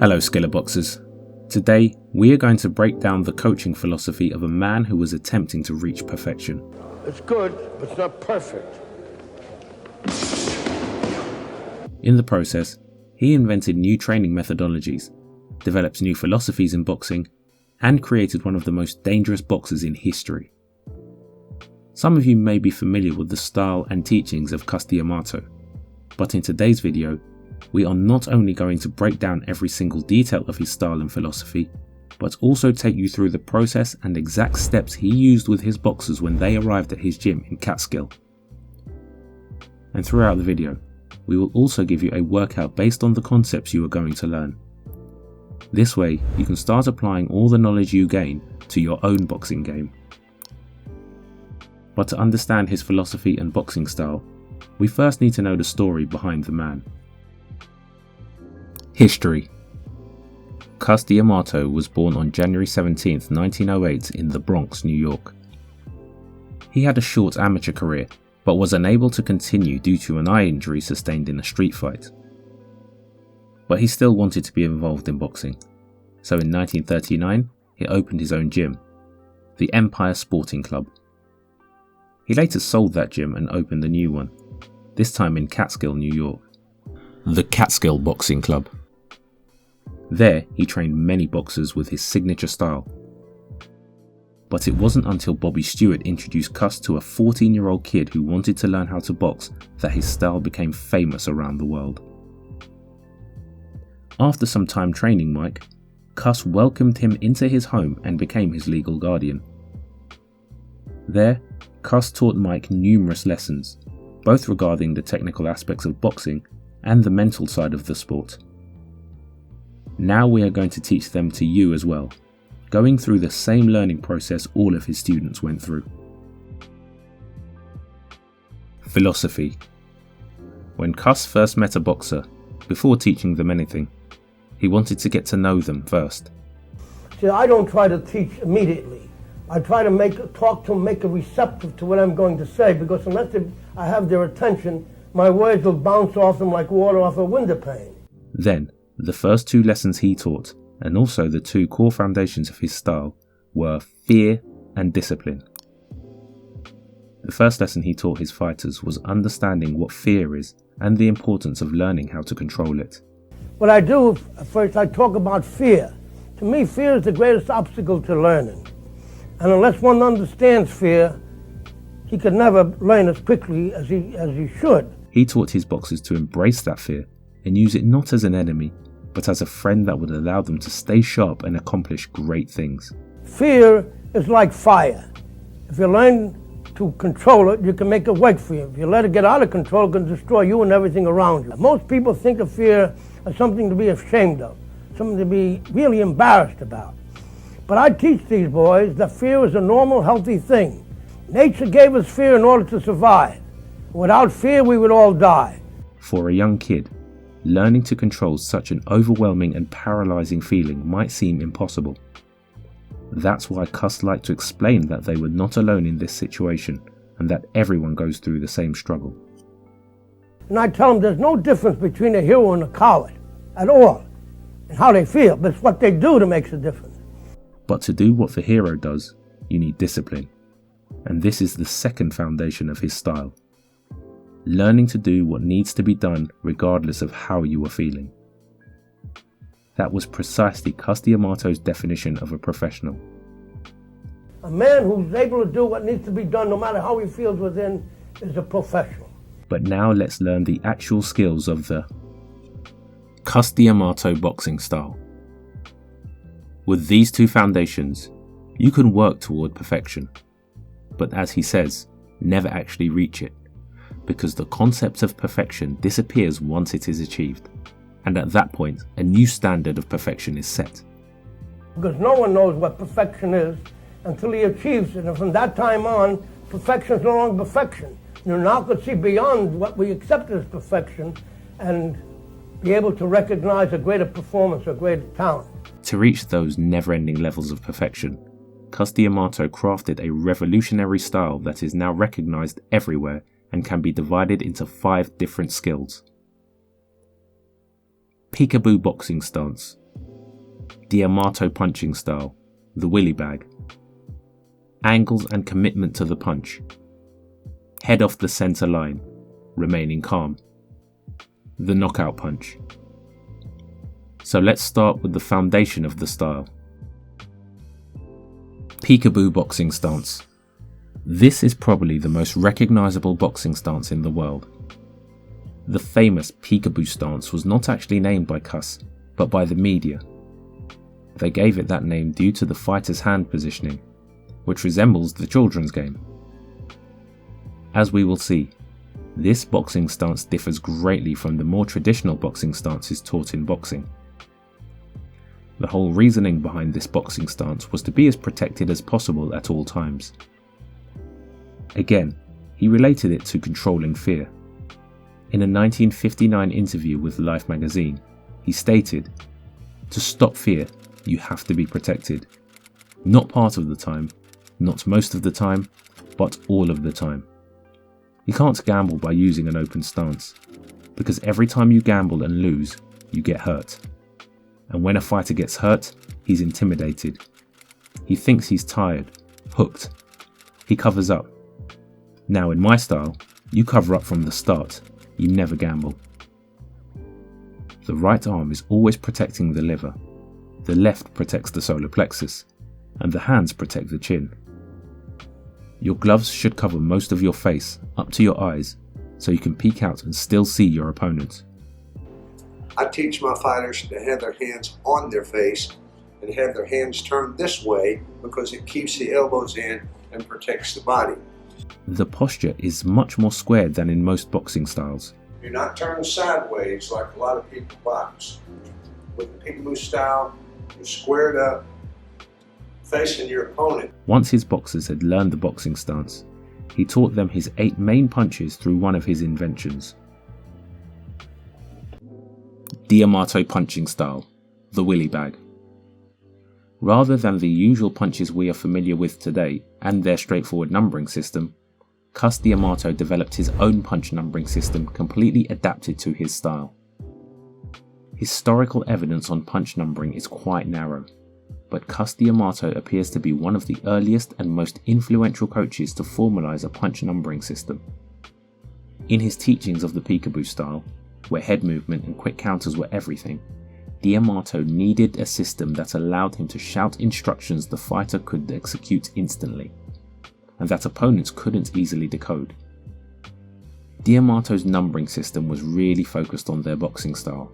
Hello Skillr Boxers. Today we are going to break down the coaching philosophy of a man who was attempting to reach perfection. It's good, but it's not perfect. In the process, he invented new training methodologies, developed new philosophies in boxing, and created one of the most dangerous boxers in history. Some of you may be familiar with the style and teachings of Cus D Amato, but in today's video, we are not only going to break down every single detail of his style and philosophy, but also take you through the process and exact steps he used with his boxers when they arrived at his gym in Catskill. And throughout the video, we will also give you a workout based on the concepts you are going to learn. This way, you can start applying all the knowledge you gain to your own boxing game. But to understand his philosophy and boxing style, we first need to know the story behind the man. History. Cus D Amato was born on January 17, 1908 in the Bronx, New York. He had a short amateur career, but was unable to continue due to an eye injury sustained in a street fight. But he still wanted to be involved in boxing, so in 1939 he opened his own gym, the Empire Sporting Club. He later sold that gym and opened a new one, this time in Catskill, New York, the Skillr Boxing Club. There he trained many boxers with his signature style. But it wasn't until Bobby Stewart introduced Cus to a 14-year-old kid who wanted to learn how to box that his style became famous around the world. After some time training Mike, Cus welcomed him into his home and became his legal guardian. There, Cus taught Mike numerous lessons, both regarding the technical aspects of boxing and the mental side of the sport. Now we are going to teach them to you as well, going through the same learning process all of his students went through. Philosophy. When Cus first met a boxer, before teaching them anything, he wanted to get to know them first. See, I don't try to teach immediately. I try to talk to them, make them receptive to what I'm going to say, because unless I have their attention, my words will bounce off them like water off a window pane. Then, the first two lessons he taught, and also the two core foundations of his style, were fear and discipline. The first lesson he taught his fighters was understanding what fear is and the importance of learning how to control it. What I do, first I talk about fear. To me, fear is the greatest obstacle to learning. And unless one understands fear, he could never learn as quickly as he should. He taught his boxers to embrace that fear and use it not as an enemy, but as a friend that would allow them to stay sharp and accomplish great things. Fear is like fire. If you learn to control it, you can make it work for you. If you let it get out of control, it can destroy you and everything around you. Most people think of fear as something to be ashamed of, something to be really embarrassed about. But I teach these boys that fear is a normal, healthy thing. Nature gave us fear in order to survive. Without fear, we would all die. For a young kid, learning to control such an overwhelming and paralyzing feeling might seem impossible. That's why Cus liked to explain that they were not alone in this situation and that everyone goes through the same struggle. And I tell them there's no difference between a hero and a coward at all in how they feel, but it's what they do that makes a difference. But to do what the hero does, you need discipline. And this is the second foundation of his style. Learning to do what needs to be done regardless of how you are feeling. That was precisely Cus D Amato's definition of a professional. A man who's able to do what needs to be done no matter how he feels within is a professional. But now let's learn the actual skills of the Cus D Amato boxing style. With these two foundations, you can work toward perfection. But as he says, never actually reach it, because the concept of perfection disappears once it is achieved, and at that point a new standard of perfection is set. Because no one knows what perfection is until he achieves it, and from that time on, perfection is no longer perfection. You now could see beyond what we accept as perfection and be able to recognize a greater performance or greater talent. To reach those never-ending levels of perfection, Cus D Amato crafted a revolutionary style that is now recognized everywhere and can be divided into 5 different skills. Peekaboo boxing stance, D Amato punching style, the willy bag. Angles and commitment to the punch. Head off the center line, remaining calm. The knockout punch. So let's start with the foundation of the style. Peekaboo boxing stance. This is probably the most recognizable boxing stance in the world. The famous peekaboo stance was not actually named by Cus, but by the media. They gave it that name due to the fighter's hand positioning, which resembles the children's game. As we will see, this boxing stance differs greatly from the more traditional boxing stances taught in boxing. The whole reasoning behind this boxing stance was to be as protected as possible at all times. Again, he related it to controlling fear. In a 1959 interview with Life magazine, he stated, "To stop fear, you have to be protected. Not part of the time, not most of the time, but all of the time. You can't gamble by using an open stance, because every time you gamble and lose, you get hurt. And when a fighter gets hurt, he's intimidated. He thinks he's tired, hooked. He covers up. Now in my style, you cover up from the start, you never gamble. The right arm is always protecting the liver, the left protects the solar plexus, and the hands protect the chin. Your gloves should cover most of your face, up to your eyes, so you can peek out and still see your opponent." I teach my fighters to have their hands on their face and have their hands turned this way because it keeps the elbows in and protects the body. The posture is much more squared than in most boxing styles. You're not turned sideways like a lot of people box. With the peekaboo style, you're squared up, facing your opponent. Once his boxers had learned the boxing stance, he taught them his 8 main punches through one of his inventions. D Amato punching style, the willy bag. Rather than the usual punches we are familiar with today and their straightforward numbering system, Cus D Amato developed his own punch numbering system completely adapted to his style. Historical evidence on punch numbering is quite narrow, but Cus D Amato appears to be one of the earliest and most influential coaches to formalize a punch numbering system. In his teachings of the peekaboo style, where head movement and quick counters were everything, D Amato needed a system that allowed him to shout instructions the fighter could execute instantly, and that opponents couldn't easily decode. D Amato's numbering system was really focused on their boxing style,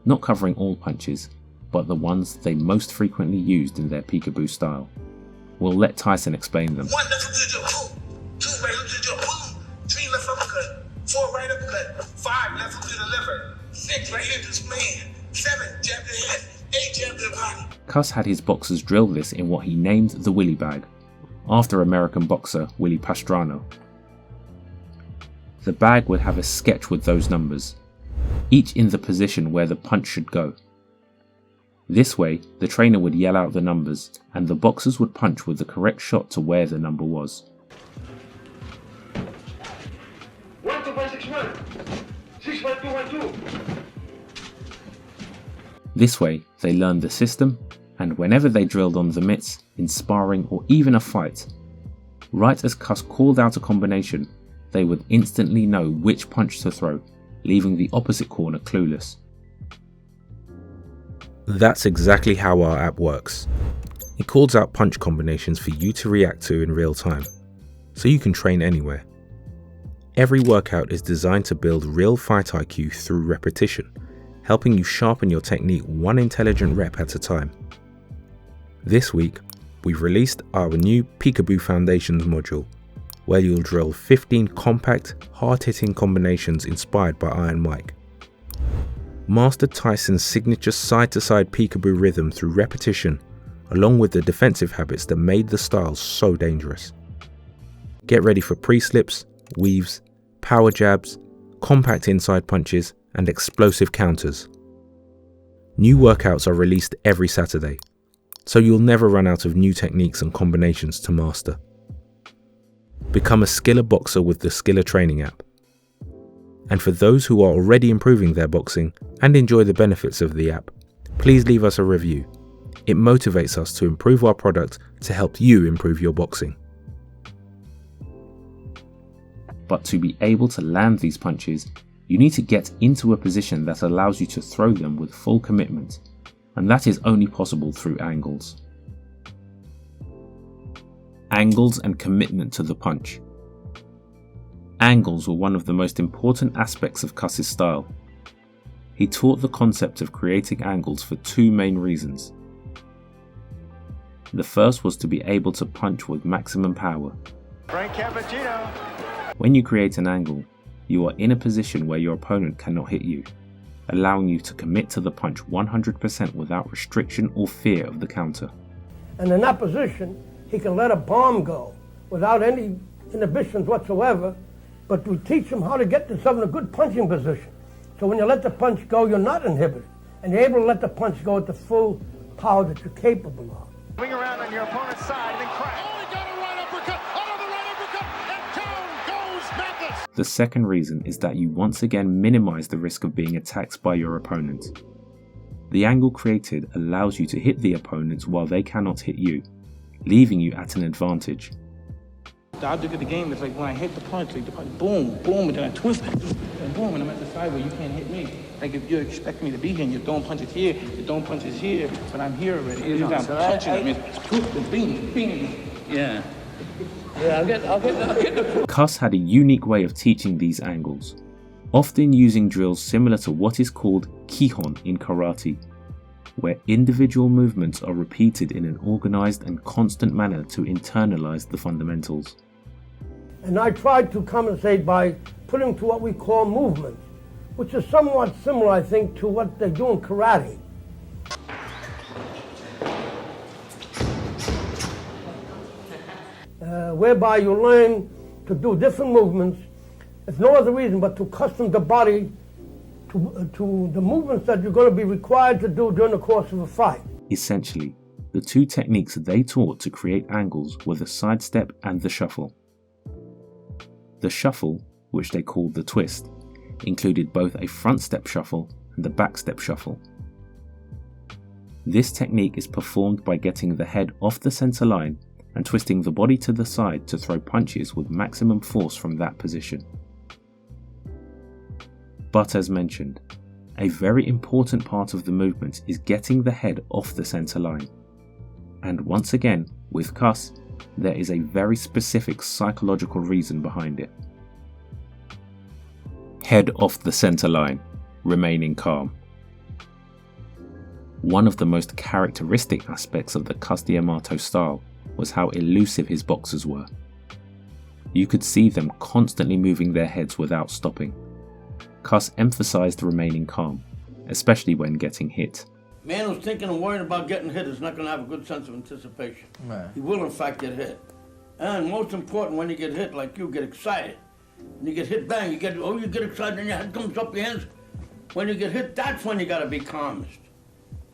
not covering all punches, but the ones they most frequently used in their peekaboo style. We'll let Tyson explain them. 1 left hook to your boom, 2 right hook to your boom, 3 left uppercut, 4 right uppercut, 5 left hook to the liver, 6 right hand to his man, 7 jab to the head, 8 jab to the body. Cus had his boxers drill this in what he named the willy bag, after American boxer Willie Pastrano. The bag would have a sketch with those numbers, each in the position where the punch should go. This way, the trainer would yell out the numbers, and the boxers would punch with the correct shot to where the number was. 1 2 5 6 1 6 5 2 1 2. This way, they learned the system, and whenever they drilled on the mitts, in sparring or even a fight, right as Cus called out a combination, they would instantly know which punch to throw, leaving the opposite corner clueless. That's exactly how our app works. It calls out punch combinations for you to react to in real time, so you can train anywhere. Every workout is designed to build real fight IQ through repetition, helping you sharpen your technique one intelligent rep at a time. This week, we've released our new Peekaboo Foundations module, where you'll drill 15 compact, hard-hitting combinations inspired by Iron Mike. Master Tyson's signature side-to-side peekaboo rhythm through repetition, along with the defensive habits that made the style so dangerous. Get ready for pre-slips, weaves, power jabs, compact inside punches, and explosive counters. New workouts are released every Saturday, so you'll never run out of new techniques and combinations to master. Become a Skillr boxer with the Skillr training app. And for those who are already improving their boxing and enjoy the benefits of the app, please leave us a review. It motivates us to improve our product to help you improve your boxing. But to be able to land these punches, you need to get into a position that allows you to throw them with full commitment, and that is only possible through angles. Angles and commitment to the punch. Angles were one of the most important aspects of Cus's style. He taught the concept of creating angles for two main reasons. The first was to be able to punch with maximum power. When you create an angle, you are in a position where your opponent cannot hit you, allowing you to commit to the punch 100% without restriction or fear of the counter. And in that position, he can let a bomb go without any inhibitions whatsoever, but we teach him how to get himself in a good punching position. So when you let the punch go, you're not inhibited, and you're able to let the punch go at the full power that you're capable of. Swing around on your opponent's side and then crack. Oh, he got a right uppercut, another right uppercut, and down goes Mathis. The second reason is that you once again minimize the risk of being attacked by your opponent. The angle created allows you to hit the opponent while they cannot hit you, leaving you at an advantage. The object of the game is like when I hit the punch, like the punch, boom, boom, and then I twist it, and boom, and I'm at the side where you can't hit me. Like if you expect me to be here and you're throwing punches here, you're throwing punches here, but I'm here already. You're not punching at me. Bing, bing. Yeah. Yeah, I'll get the... Cus had a unique way of teaching these angles, often using drills similar to what is called kihon in karate, where individual movements are repeated in an organized and constant manner to internalize the fundamentals. And I tried to compensate by putting to what we call movements, which is somewhat similar, I think, to what they do in karate. Whereby you learn to do different movements. It's no other reason but to custom the body to the movements that you're going to be required to do during the course of a fight. Essentially, the two techniques they taught to create angles were the sidestep and the shuffle. The shuffle, which they called the twist, included both a front step shuffle and a back step shuffle. This technique is performed by getting the head off the center line and twisting the body to the side to throw punches with maximum force from that position. But as mentioned, a very important part of the movement is getting the head off the center line. And once again, with Cus, there is a very specific psychological reason behind it. Head off the center line, remaining calm. One of the most characteristic aspects of the Cus D Amato style was how elusive his boxers were. You could see them constantly moving their heads without stopping. Cus emphasized remaining calm, especially when getting hit. Man who's thinking and worrying about getting hit is not going to have a good sense of anticipation. Right. He will, in fact, get hit. And most important, when you get hit, like you get excited. When you get hit, bang, you get excited and your head comes up your hands. When you get hit, that's when you got to be calmest.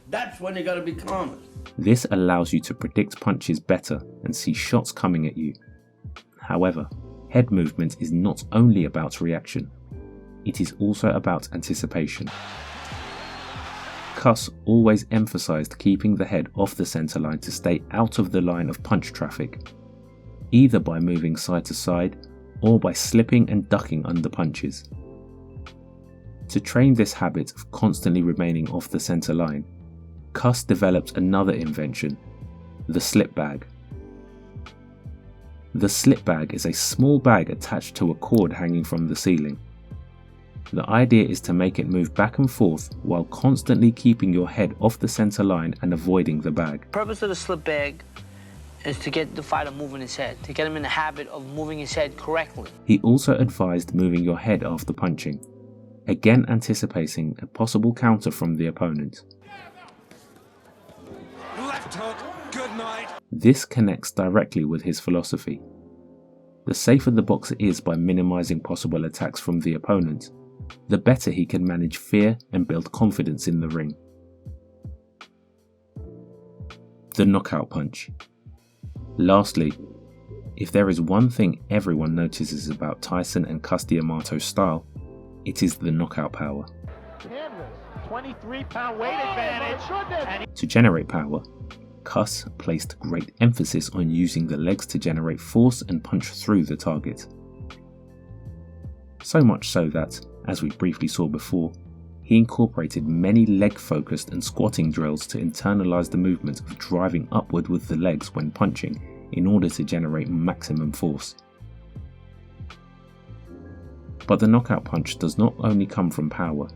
That's when you got to be calmest. This allows you to predict punches better and see shots coming at you. However, head movement is not only about reaction. It is also about anticipation. Cus always emphasized keeping the head off the center line to stay out of the line of punch traffic, either by moving side to side or by slipping and ducking under punches. To train this habit of constantly remaining off the center line, Cus developed another invention, the slip bag. The slip bag is a small bag attached to a cord hanging from the ceiling. The idea is to make it move back and forth while constantly keeping your head off the center line and avoiding the bag. The purpose of the slip bag is to get the fighter moving his head, to get him in the habit of moving his head correctly. He also advised moving your head after punching, again anticipating a possible counter from the opponent. Left hook, good night. This connects directly with his philosophy. The safer the boxer is by minimizing possible attacks from the opponent, the better he can manage fear and build confidence in the ring. The knockout punch. Lastly, if there is one thing everyone notices about Tyson and Cus D Amato's style, it is the knockout power. 23-pound weight advantage. To generate power, Cus placed great emphasis on using the legs to generate force and punch through the target. So much so that, as we briefly saw before, he incorporated many leg-focused and squatting drills to internalize the movement of driving upward with the legs when punching in order to generate maximum force. But the knockout punch does not only come from power.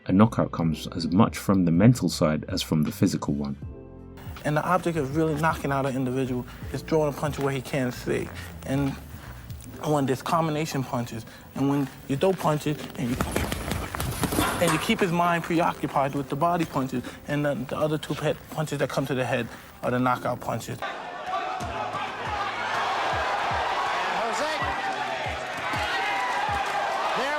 A knockout comes as much from the mental side as from the physical one. And the object of really knocking out an individual is throwing a punch where he can't see. And when there's combination punches, and when you throw punches and you keep his mind preoccupied with the body punches, and the other two punches that come to the head are the knockout punches.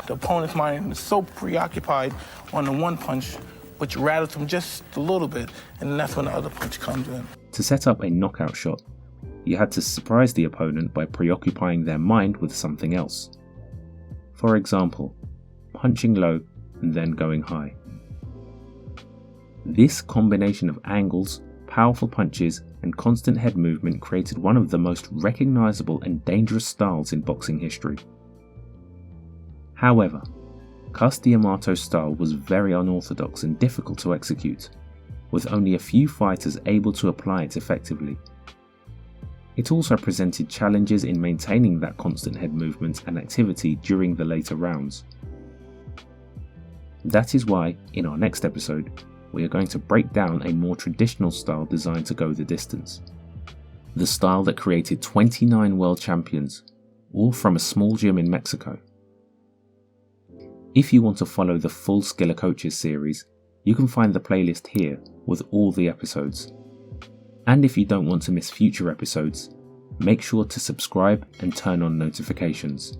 The opponent's mind is so preoccupied on the one punch, which rattles him just a little bit, and then that's when the other punch comes in. To set up a knockout shot, you had to surprise the opponent by preoccupying their mind with something else. For example, punching low and then going high. This combination of angles, powerful punches, and constant head movement created one of the most recognizable and dangerous styles in boxing history. However, Cus D Amato Style was very unorthodox and difficult to execute, with only a few fighters able to apply it effectively. It also presented challenges in maintaining that constant head movement and activity during the later rounds. That is why, in our next episode, we are going to break down a more traditional style designed to go the distance. The style that created 29 world champions, all from a small gym in Mexico. If you want to follow the full Skillr Coaches series, you can find the playlist here with all the episodes. And if you don't want to miss future episodes, make sure to subscribe and turn on notifications.